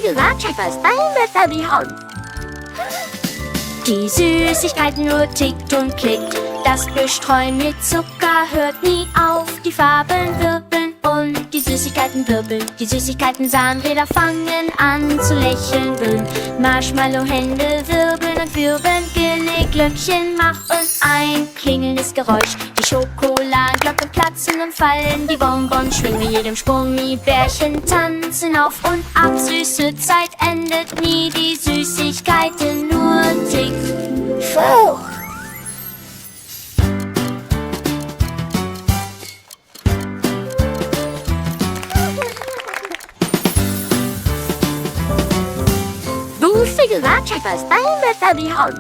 gesagt, Schäfer ist dein Wetter die Haut. Die Süßigkeiten nur tickt und klickt. Das Bestreuen mit Zucker hört nie auf. Die Farben wirbeln und die Süßigkeiten wirbeln. Die Süßigkeiten-Zahnräder fangen an zu lächeln. Marshmallow-Hände wirbeln und wirbeln. Glöckchen machen ein klingelndes Geräusch. Die Schokoladenglocken platzen und fallen. Die Bonbons schwingen mit jedem Sprung. Die Bärchen tanzen auf und ab. Süße Zeit endet nie. Die Süßigkeiten nur tickt. Fauch! Du gesagt, Schäfer ist dein Wetter die Haut.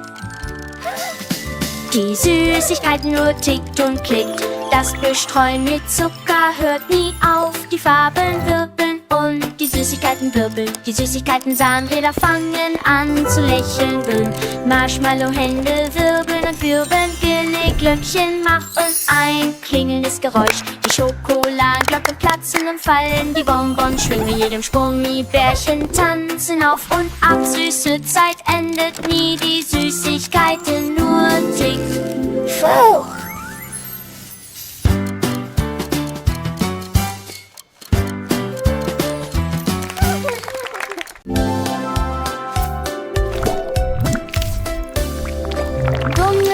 Die Süßigkeiten nur tickt und klickt. Das Bestreuen mit Zucker hört nie auf. Die Farben wirbeln und die Süßigkeiten wirbeln. Die Süßigkeiten-Zahnräder fangen an zu lächeln. Marshmallow-Hände wirbeln und wirbeln. Glöckchen machen ein klingelndes Geräusch. Die Schokoladenglocken platzen und fallen. Die Bonbons schwingen mit jedem Sprung. Die Bärchen tanzen auf und ab. Süße Zeit endet nie. Die Süßigkeiten nur tickt. Fauch!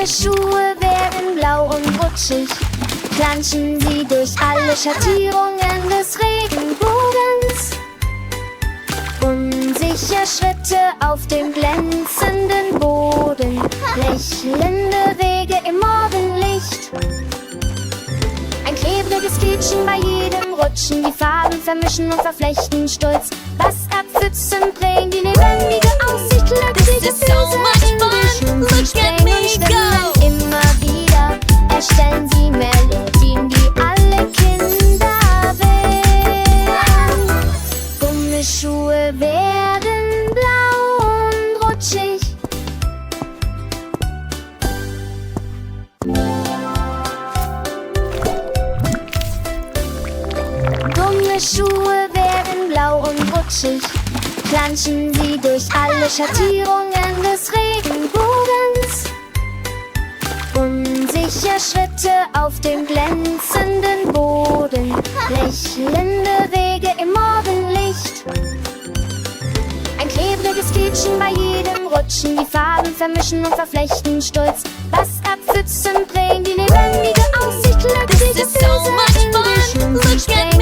Schuhe werden blau und rutschig, planschen sie durch alle Schattierungen des Regenbogens. Unsicher Schritte auf dem glänzenden Boden, lächelnde Wege im Morgenlicht. Ein klebriges Quietschen bei jedem Rutschen, die Farben vermischen und verflechten stolz. Was abpfützen bringen die lebendige Aussicht, glückliche Füße in die Schuhe springen und schwimmen immer wieder. Erstellen sie Melodien, die alle Kinder wählen. Gummischuhe werden blau und rutschig. Gummischuhe werden blau und rutschig, planschen sie durch alle Schattierungen des Regenbogens. Unsicher Schritte auf dem glänzenden Boden, lächelnde Wege im Morgenlicht. Ein klebriges Quietschen bei jedem Rutschen, die Farben vermischen und verflechten stolz. Was abpfützen bringen die lebendige Aussicht, glückliche Füße in die Schuhe springen und schwimmen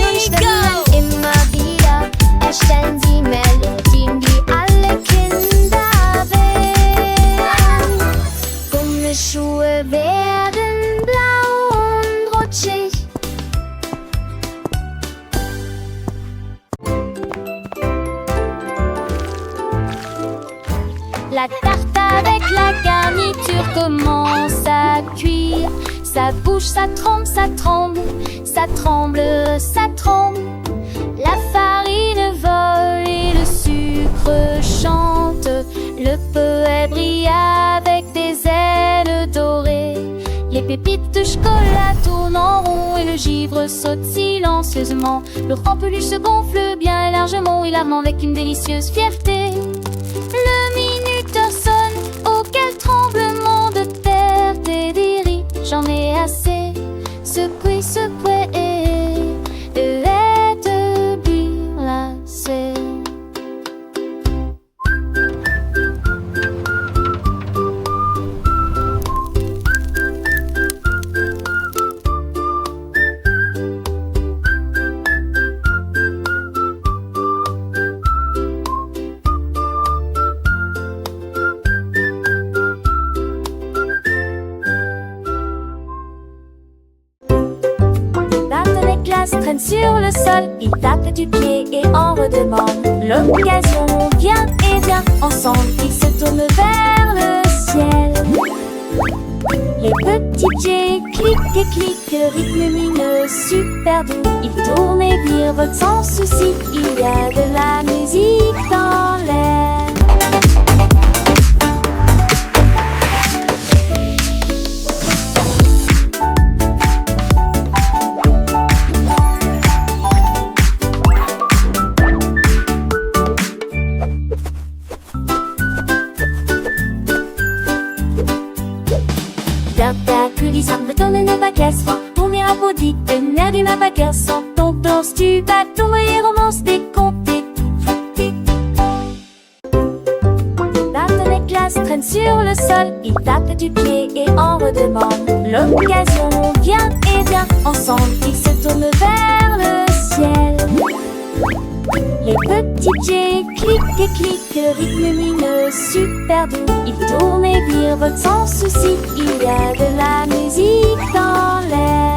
immer wieder. Erstellen sie Melodien, die alle Kinder wählen. Gummischuhe werden blau und rutschig. La tarte avec la garniture commence à cuire. Ça bouge, ça tremble, ça tremble, ça tremble, ça tremble. La farine vole et le sucre chante. Le poète brille avec des ailes dorées. Les pépites de chocolat tournent en rond et le givre saute silencieusement. Le rempeluche se gonfle bien largement, il arme avec une délicieuse fierté. Le minuteur sonne, auquel tremblement de perte et d'iri. J'en ai assez, secoué, secoué de être burlacé. Traîne sur le sol, il tape du pied et en redemande. L'occasion vient et vient, ensemble ils se tournent vers le ciel. Les petits pieds cliquent et cliquent, rythme lumineux super doux. Ils tournent et virevoltent sans souci, il y a de la musique dans l'air. bagarre sans ton danse du bateau et romance décomptée. Barton et Glace traînent sur le sol, ils tapent du pied et en redemandent l'occasion. Viens et viens, ensemble ils se tournent vers le ciel. Les petits pieds cliquent et cliquent, le rythme lumineux super doux. Ils tournent et virevoltent sans souci, il y a de la musique dans l'air.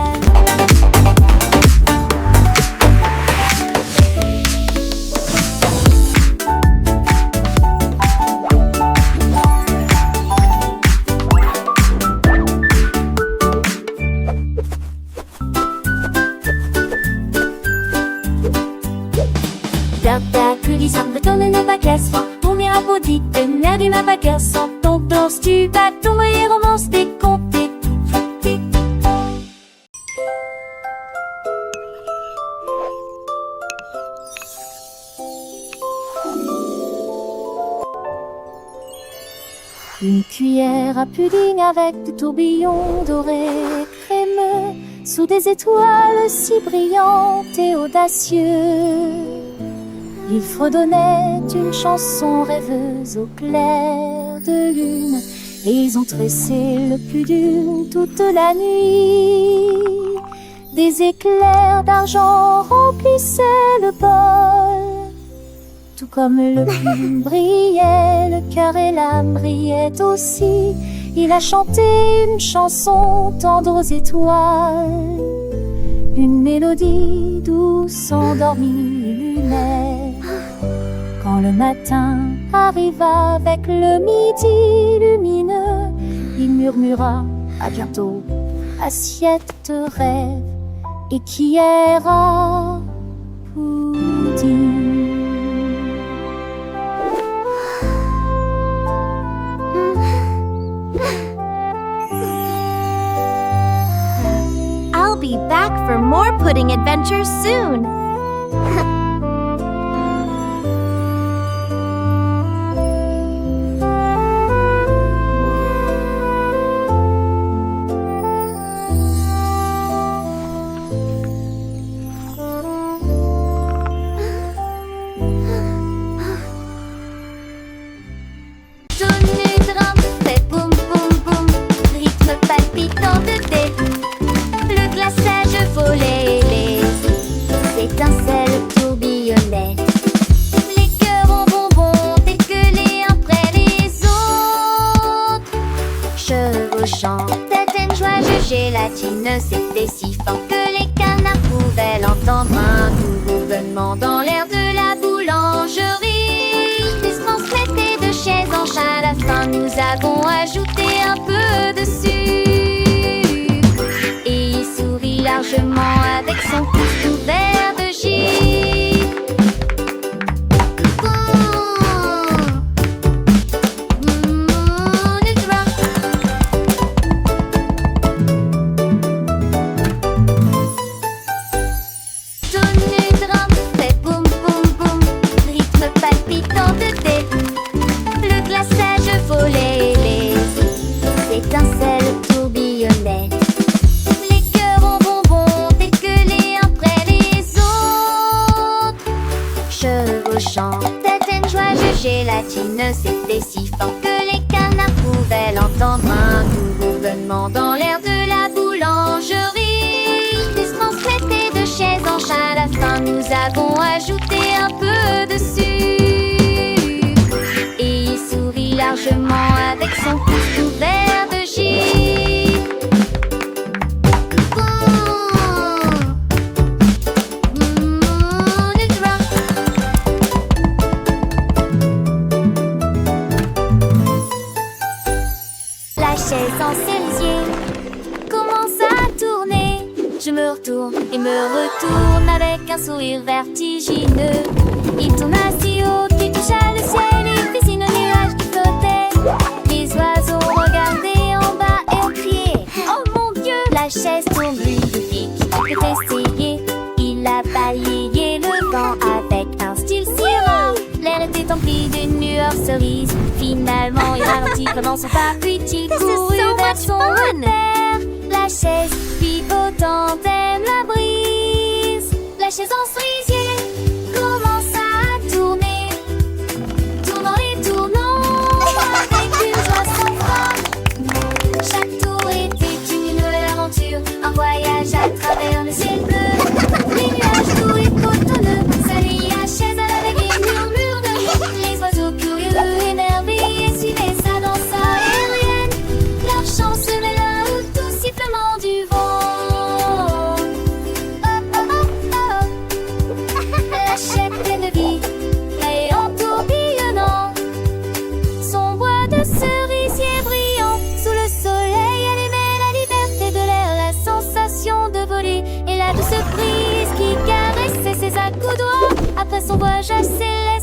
Ma bagarre sans ton danse du bateau et romance décomptée. Une cuillère à pudding avec des tourbillons dorés crémeux sous des étoiles si brillantes et audacieuses. Ils fredonnaient une chanson rêveuse au clair de lune, et ils ont tressé le plus d'une toute la nuit. Des éclairs d'argent remplissaient le bol, tout comme le plume brillait, le cœur et l'âme brillaient aussi. Il a chanté une chanson tendre aux étoiles, une mélodie douce endormie illuminait. Quand le matin arriva avec le midi lumineux, il murmura à bientôt, assiette de rêve, et qui era pudding. I'll be back for more pudding adventures soon. C'était si fort que les canards pouvaient l'entendre. Un nouveau ronronnement dans l'air de la boulangerie. Ils se transmettaient de chaise en chaise. À la fin, nous avons ajouté un peu de sucre. Et il sourit largement avec son pouce couvert de givre. C'était si fort que les canards pouvaient l'entendre. Un nouveau ronronnement dans l'air de la boulangerie. Ils se transmettaient de chaise en chaise. À la fin, nous avons ajouté un peu de sucre. Et il sourit largement avec son pouce couvert de givre. Chaise en cerisier commence à tourner. Je me retourne et me retourne avec un sourire vertigineux. Il tourne si haut qu'il toucha le ciel. Il dessine un nuage qui flottait. Les oiseaux regardaient en bas et ont crié: oh mon Dieu! La chaise tourne lui dit qu'il peut essayer. Il a balayé le vent avec un style si rare. L'air était empli d'une lueur cerise. Finalement, il ralentit pendant son pas, puis il courut vers son repère. La chaise pivotant aime l'abri. La chaise en cerisier commence à tourner, tournant et tournant avec une joie sans fin. Chaque tour était une nouvelle aventure, un voyage à travers le ciel bleu. Les nuages doux et cotonneux s'allient à chaise à la vague et murmure de rire. Les oiseaux curieux, énervés, suivaient sa danse aérienne. Leur chant se mêla au doux sifflement du vent. La chaîne pleine de vie et en tourbillonnant, son bois de cerisier brillant sous le soleil allumait la liberté de l'air, la sensation de voler et la douce brise qui caressait ses accoudoirs après son voyage céleste.